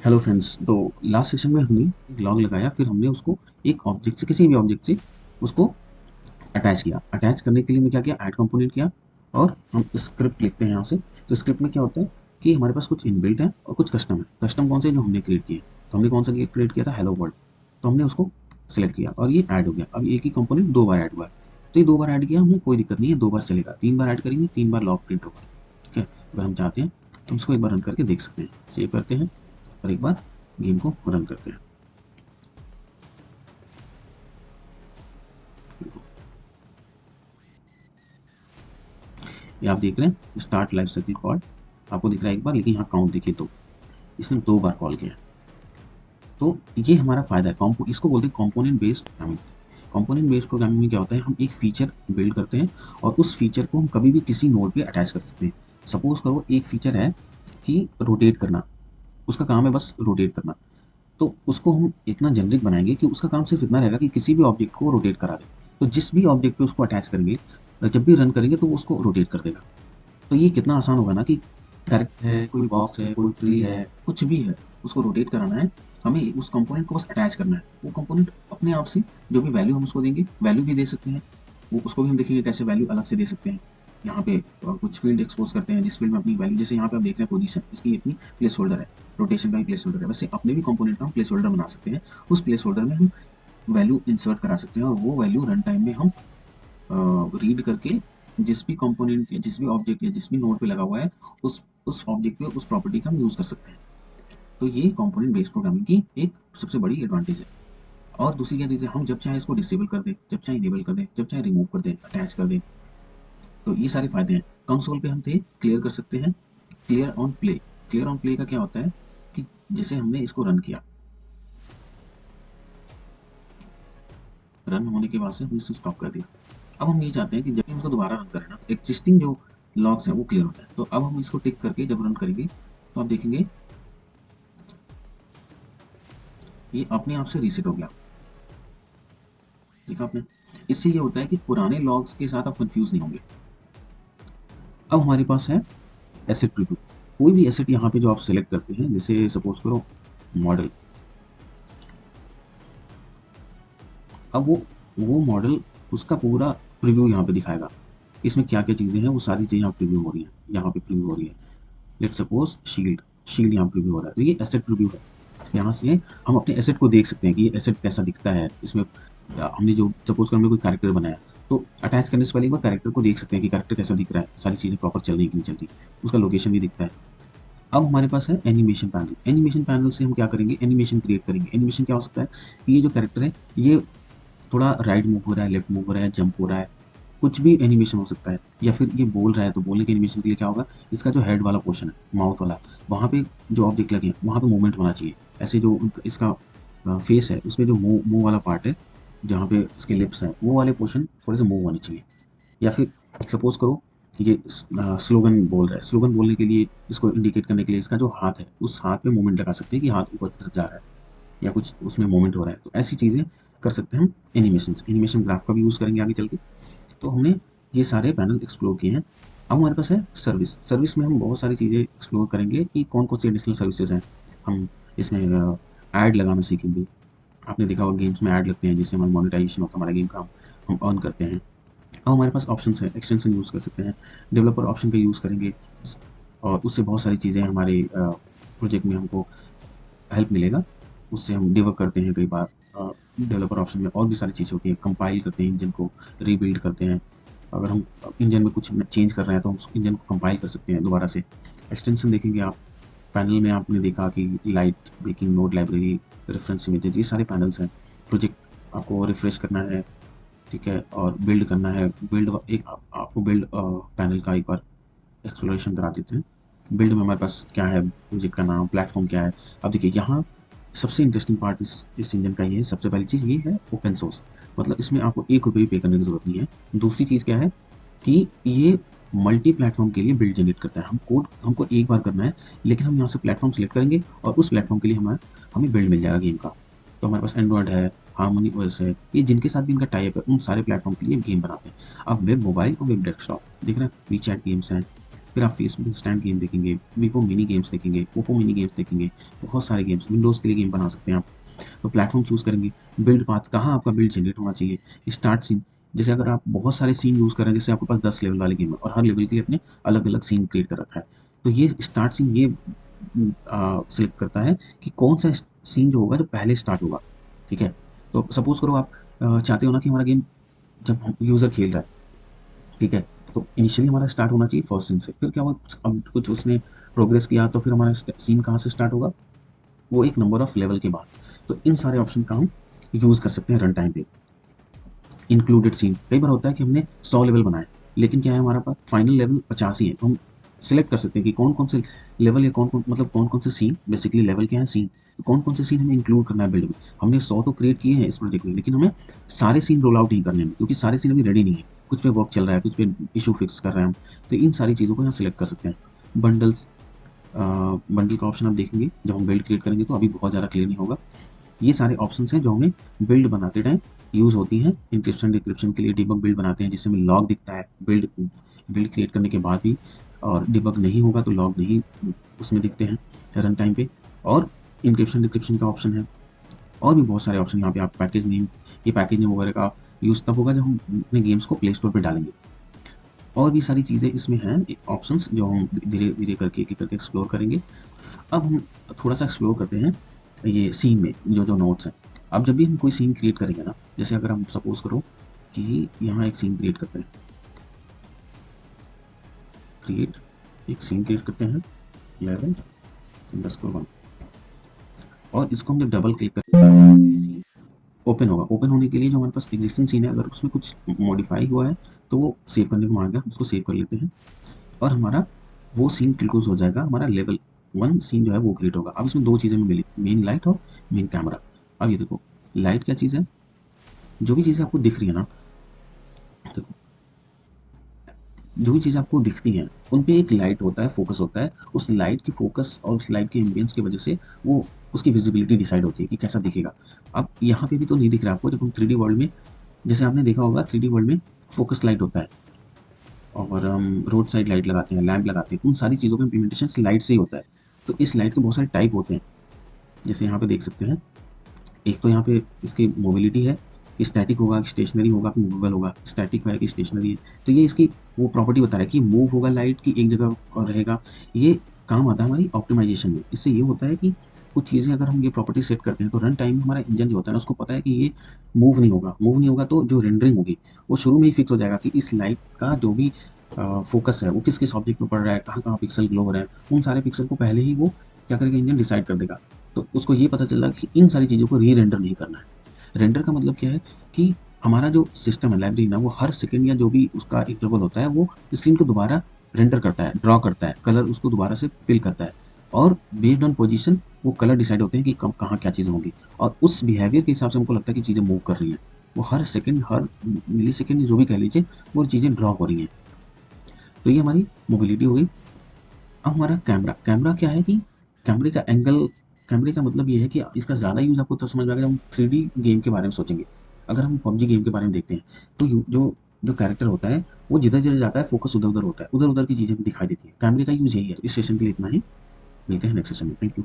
Hello friends. तो last session में हमने एक लॉग लगाया, फिर हमने उसको एक ऑब्जेक्ट से, किसी भी ऑब्जेक्ट से उसको अटैच किया। अटैच करने के लिए मैं क्या किया, ऐड कंपोनेंट किया और हम स्क्रिप्ट लिखते हैं यहाँ से। तो स्क्रिप्ट में क्या होता है कि हमारे पास कुछ इनबिल्ट है और कुछ कस्टम है। कस्टम कौन से, जो हमने क्रिएट किए। तो हमने कौन सा क्रिएट किया था, हेलो वर्ल्ड। तो हमने उसको सेलेक्ट किया और ये ऐड हो गया। अब एक ही कंपोनेंट दो बार ऐड हुआ है, तो ये दो बार ऐड किया हमने, कोई दिक्कत नहीं है, दो बार चलेगा। तीन बार ऐड करेंगे, तीन बार लॉग प्रिंट होगा। ठीक है, अगर हम चाहते हैं तो हम इसको एक बार रन करके देख सकते हैं। सेव करते हैं और एक बार गेम को रन करते हैं। ये आप देख रहे हैं स्टार्ट लाइफ साइकिल कॉल, आपको दिख रहा है एक बार, लेकिन यहाँ काउंट देखिए तो इसने दो बार कॉल किया। तो ये हमारा फायदा है। इसको बोलते हैं component based programming. Component based programming में क्या होता है, हम एक फीचर बिल्ड करते हैं और उस फीचर को हम कभी भी किसी नोड पे अटैच कर सकते हैं। सपोज करो एक फीचर है कि रोटेट करना, उसका काम है बस रोटेट करना। तो उसको हम इतना जेनरिक बनाएंगे कि उसका काम सिर्फ इतना रहेगा कि किसी भी ऑब्जेक्ट को रोटेट करा दे। तो जिस भी ऑब्जेक्ट पे उसको अटैच करेंगे, जब भी रन करेंगे तो वो उसको रोटेट कर देगा। तो ये कितना आसान होगा ना कि कैरेक्टर है, कोई बॉक्स है, कोई ट्री है, कुछ भी है, उसको रोटेट कराना है। हमें उस कंपोनेंट को बस अटैच करना है। वो कंपोनेंट अपने आप से जो भी वैल्यू हम उसको देंगे, वैल्यू भी दे सकते हैं। वो उसको भी हम देखेंगे कैसे वैल्यू अलग से दे सकते हैं। यहाँ पे कुछ फील्ड एक्सपोज करते हैं जिस फील्ड में अपनी वैल्यू, जैसे यहाँ पे आप देख रहे हैं पोजीशन, इसकी अपनी प्लेस होल्डर है, रोटेशन का भी प्लेस होल्डर है। वैसे अपने भी कंपोनेंट का हम प्लेस होल्डर बना सकते हैं। उस प्लेस होल्डर में हम वैल्यू इंसर्ट करा सकते हैं और वो वैल्यू रन टाइम में हम रीड करके जिस भी कंपोनेंट या जिस भी ऑब्जेक्ट या जिस भी नोड पे लगा हुआ है, उस ऑब्जेक्ट पे उस प्रॉपर्टी का हम यूज़ कर सकते हैं। तो ये कंपोनेंट बेस्ड प्रोग्रामिंग की एक सबसे बड़ी एडवांटेज है। और दूसरी क्या चीज़ है, हम जब चाहे इसको डिसेबल कर दें, जब चाहे इनेबल कर दें, जब चाहे रिमूव कर दें, अटैच कर दें। तो ये सारे फायदे हैं। कंसोल पे हम थे क्लियर कर सकते हैं, clear on play. Clear on play का क्या होता है कि जैसे हमने इसको रन किया, रन होने के बाद से हमने इसे स्टॉप कर दिया। अब हम ये चाहते हैं कि जब भी हम इसको दोबारा रन करें ना, तो एग्जिस्टिंग जो लॉग्स हैं वो क्लियर हो जाए। तो अब हम इसको टिक करके जब रन करेंगे तो आप देखेंगे ये अपने आप से रीसेट हो गया। देखा आपने, इससे ये होता है कि पुराने लॉग्स के साथ आप कंफ्यूज नहीं होंगे। अब हमारे पास है एसेट प्रीव्यू। कोई भी एसेट यहाँ पे जो आप सेलेक्ट करते हैं, जैसे सपोज करो मॉडल। अब वो मॉडल, उसका पूरा प्रीव्यू यहाँ पे दिखाएगा। इसमें क्या क्या चीज़ें हैं, वो सारी चीज़ें यहाँ प्रीव्यू हो रही हैं, यहाँ पे प्रीव्यू हो रही है। लेट सपोज शील्ड, शील्ड यहाँ प्रीव्यू हो रहा है। तो ये एसेट प्रीव्यू है। यहाँ से हम अपने एसेट को देख सकते हैं कि ये एसेट कैसा दिखता है। इसमें हमने जो सपोज कर हमने कोई कैरेक्टर बनाया, तो अटैच करने से पहले एक बार कैरेक्टर को देख सकते हैं कि कैरेक्टर कैसा दिख रहा है, सारी चीज़ें प्रॉपर चल रही कि नहीं चल रही, उसका लोकेशन भी दिखता है। अब हमारे पास है एनिमेशन पैनल। एनिमेशन पैनल से हम क्या करेंगे, एनिमेशन क्रिएट करेंगे। एनिमेशन क्या हो सकता है, ये जो कैरेक्टर है ये थोड़ा राइट मूव हो रहा है, लेफ्ट मूव हो रहा है, जंप हो रहा है, कुछ भी एनिमेशन हो सकता है। या फिर ये बोल रहा है, तो बोलने के एनिमेशन के लिए क्या होगा, इसका जो हेड वाला पोर्शन है, माउथ वाला, वहाँ पे जो ऑब्जेक्ट लगे वहाँ पे मूवमेंट होना चाहिए। ऐसे जो इसका फेस है, उसमें जो मुंह मुंह वाला पार्ट है, जहाँ पे इसके लिप्स हैं, वो वाले पोर्शन थोड़े से मूव होने चाहिए। या फिर सपोज करो कि ये स्लोगन बोल रहा है, स्लोगन बोलने के लिए इसको इंडिकेट करने के लिए इसका जो हाथ है, उस हाथ पे मूवमेंट लगा सकते हैं कि हाथ ऊपर की तरफ जा रहा है या कुछ उसमें मूवमेंट हो रहा है। तो ऐसी चीज़ें कर सकते हैं हम। एनिमेशन ग्राफ का भी यूज़ करेंगे आगे चल के। तो हमने ये सारे पैनल एक्सप्लोर किए हैं। अब हमारे पास है सर्विस। सर्विस में हम बहुत सारी चीज़ें एक्सप्लोर करेंगे कि कौन कौन सी एडिशनल सर्विसेज हैं। हम इसमें ऐड लगाना सीखेंगे। आपने देखा होगा गेम्स में ऐड लगते हैं जिससे हमारा मोनेटाइजेशन होता है, हमारा गेम का हम अर्न करते हैं। अब हमारे पास ऑप्शन है, एक्सटेंशन यूज़ कर सकते हैं, डेवलपर ऑप्शन का यूज़ करेंगे और उससे बहुत सारी चीज़ें हमारे प्रोजेक्ट में हमको हेल्प मिलेगा। उससे हम डिबग करते हैं कई बार। डेवलपर ऑप्शन में और भी सारी चीज़ें होती हैं, कंपाइल करते हैं इंजन को, रीबिल्ड करते हैं। अगर हम इंजन में कुछ चेंज कर रहे हैं तो हम उस इंजन को कंपाइल कर सकते हैं दोबारा से। एक्सटेंशन देखेंगे आप, पैनल में आपने देखा कि light baking, node library, reference images, ये सारे पैनल्स हैं। प्रोजेक्ट आपको रिफ्रेश करना है, ठीक है, और बिल्ड करना है। बिल्ड एक आपको बिल्ड पैनल का एक बार एक्सप्लोरेशन करा देते हैं। बिल्ड में हमारे पास क्या है, प्रोजेक्ट का नाम, प्लेटफॉर्म क्या है। अब देखिए यहाँ सबसे इंटरेस्टिंग पार्ट इस इंजन का ये है, सबसे पहली चीज़ ये है ओपन सोर्स। मतलब इसमें आपको ₹1 भी पे करने की ज़रूरत नहीं है। दूसरी चीज़ क्या है कि ये मल्टी प्लेटफॉर्म के लिए बिल्ड जनरेट करता है। हम कोड हमको एक बार करना है, लेकिन हम यहाँ से प्लेटफॉर्म सेलेक्ट करेंगे और उस प्लेटफॉर्म के लिए हमें बिल्ड मिल जाएगा गेम का। तो हमारे पास एंड्रॉयड है, हार्मोनी ओएस है, ये जिनके साथ भी इनका टाई अप है, उन सारे प्लेटफॉर्म के लिए गेम बनाते हैं। अब वेब मोबाइल और वेब डेस्कटॉप, देख रहे हैं वी चैट गेम्स हैं, फिर आप फेसबुक इंस्टेंट गेम देखेंगे, वीवो मिनी गेम्स देखेंगे, ओप्पो मिनी गेम्स देखेंगे, बहुत सारे गेम्स, विंडोज़ के लिए गेम बना सकते हैं आप। तो प्लेटफॉर्म चूज़ करेंगे, बिल्ड पाथ कहाँ आपका बिल्ड जनरेट होना चाहिए, स्टार्ट सीन, जैसे अगर आप बहुत सारे सीन यूज़ कर रहे हैं, जैसे आपके पास 10 लेवल वाले गेम है और हर लेवल के लिए अपने अलग-अलग सीन क्रिएट कर रखा है। तो ये स्टार्ट सीन ये सेलेक्ट करता है कि कौन सा सीन जो होगा जो पहले स्टार्ट होगा, ठीक है? तो सपोज़ करो आप चाहते हो ना कि हमारा गेम जब यूज़र खेल रहा है, ठीक है? तो इनिशियली हमारा स्टार्ट होना चाहिए फर्स्ट सीन से, फिर क्या हुआ अब कुछ उसने प्रोग्रेस किया तो फिर हमारा सीन कहाँ से स्टार्ट होगा, वो एक नंबर ऑफ लेवल के बाद। तो इन सारे ऑप्शन का हम यूज़ कर सकते हैं रन टाइम पे। इंक्लूडेड सीन, कई बार होता है कि हमने 100 लेवल बनाए, लेकिन क्या है हमारा पास फाइनल लेवल 50 ही है, तो हम सिलेक्ट कर सकते हैं कि कौन कौन से लेवल या कौन कौन मतलब कौन कौन से सीन, बेसिकली लेवल क्या है सीन, तो कौन कौन से सीन हमें इंक्लूड करना है बिल्ड में। हमने 100 तो क्रिएट किए हैं इस प्रोजेक्ट में, लेकिन हमें सारे सीन रोल आउट नहीं करने हैं, क्योंकि सारे सीन अभी रेडी नहीं है, कुछ पे वर्क चल रहा है, कुछ पे इशू फिक्स कर रहे हैं हम। तो इन सारी चीज़ों को यहाँ सिलेक्ट कर सकते हैं। बंडल्स, बंडल का ऑप्शन आप देखेंगे जब हम बिल्ड क्रिएट करेंगे, तो अभी बहुत ज़्यादा क्लियर नहीं होगा। ये सारे ऑप्शंस हैं जो हमें बिल्ड बनाते टाइम यूज़ होती हैं। इंक्रिप्शन डिक्रिप्शन के लिए डिबग बिल्ड बनाते हैं, जिससे हमें लॉग दिखता है बिल्ड बिल्ड क्रिएट करने के बाद भी, और डिबग नहीं होगा तो लॉग नहीं उसमें दिखते हैं रन टाइम पे। और इंक्रिप्शन डिक्रिप्शन का ऑप्शन है, और भी बहुत सारे ऑप्शन यहाँ पे। आप पैकेज नेम, ये पैकेज नेम वगैरह का यूज़ तब होगा जब हम अपने गेम्स को प्ले स्टोर पर डालेंगे। और भी सारी चीज़ें इसमें हैं ऑप्शंस, जो हम धीरे धीरे करके एक एक करके एक्सप्लोर करेंगे। अब हम थोड़ा सा एक्सप्लोर करते हैं ये सीन में जो जो नोट्स हैं। अब जब भी हम कोई सीन क्रिएट करेंगे ना, जैसे अगर हम सपोज करो कि यहाँ एक सीन क्रिएट करते हैं, एक सीन क्रिएट करते हैं 11 _1, और इसको हम जब डबल क्लिक करेंगे तो ये सीन ओपन होगा। ओपन होने के लिए जो हमारे पास एग्जिस्टिंग सीन है, अगर उसमें कुछ मॉडिफाई हुआ है तो वो सेव करने को मांगेगा, उसको सेव कर लेते हैं, और हमारा वो सीन क्लोज हो जाएगा, हमारा लेवल 1 सीन जो है वो क्रिएट होगा। अब इसमें दो चीज़ें मिली, मेन लाइट और मेन कैमरा। अब ये देखो, लाइट क्या चीज़ है, जो भी चीज़ें आपको दिख रही है ना, देखो जो भी चीज़ आपको दिखती हैं उन पे एक लाइट होता है, फोकस होता है। उस लाइट की फोकस और उस लाइट के एम्बियंस की वजह से वो उसकी विजिबिलिटी डिसाइड होती है कि कैसा दिखेगा। अब यहाँ पे भी तो नहीं दिख रहा आपको, जब हम 3D वर्ल्ड में, जैसे आपने देखा होगा 3D वर्ल्ड में फोकस लाइट होता है, और हम रोड साइड लाइट लगाते हैं, लैंप लगाते हैं, उन सारी चीज़ों का इम्प्लीमेंटेशन लाइट से ही होता है। तो इस लाइट के बहुत सारे टाइप होते हैं, जैसे यहाँ पे देख सकते हैं। एक तो यहाँ पे इसकी मोबिलिटी है कि स्टैटिक होगा कि स्टेशनरी होगा कि मूवेबल होगा, स्टैटिक है कि स्टेशनरी है। तो ये इसकी वो प्रॉपर्टी बता रहा है कि मूव होगा लाइट की एक जगह और रहेगा। ये काम आता है हमारी ऑप्टिमाइजेशन में। इससे ये होता है कि कुछ चीज़ें अगर हम ये प्रॉपर्टी सेट करते हैं तो रन टाइम में हमारा इंजन जो होता है ना, उसको पता है कि ये मूव नहीं होगा, तो जो रेंडरिंग होगी वो शुरू में ही फिक्स हो जाएगा कि इस लाइट का जो भी फोकस है वो किस किस ऑब्जेक्ट में पड़ रहा है, कहाँ कहाँ पिक्सल ग्लो हो रहे हैं, उन सारे पिक्सल को पहले ही वो क्या करेगा, इंजन डिसाइड कर देगा। तो उसको ये पता चल रहा है कि इन सारी चीज़ों को री रेंडर नहीं करना है। रेंडर का मतलब क्या है कि हमारा जो सिस्टम है, लाइब्रेरी ना, वो हर सेकंड या जो भी उसका इंटरवल होता है वो स्क्रीन को दोबारा रेंडर करता है, ड्रॉ करता है, कलर उसको दोबारा से फिल करता है, और बेस्ड ऑन पोजीशन वो कलर डिसाइड होते हैं कि कब कहाँ क्या चीज़ें होंगी, और उस बिहेवियर के हिसाब से हमको लगता है कि चीज़ें मूव कर रही हैं। वो हर सेकंड, हर मिली सेकंड जो भी कह लीजिए, वो चीज़ें ड्रॉ हो रही हैं। तो ये हमारी मोबिलिटी हो गई। अब हमारा कैमरा, कैमरा क्या है कि कैमरे का एंगल, कैमरे का मतलब ये है कि इसका ज़्यादा यूज़ आपको तब समझ में आएगा जब हम 3D गेम के बारे में सोचेंगे। अगर हम पबजी गेम के बारे में देखते हैं तो जो जो कैरेक्टर होता है वो जिधर जिधर जाता है फोकस उधर उधर होता है, उधर उधर की चीज़ें भी दिखाई देती हैं। कैमरे का यूज़ यही है। इस सेशन के लिए इतना ही, मिलते हैं नेक्स्ट सेशन में। Thank you.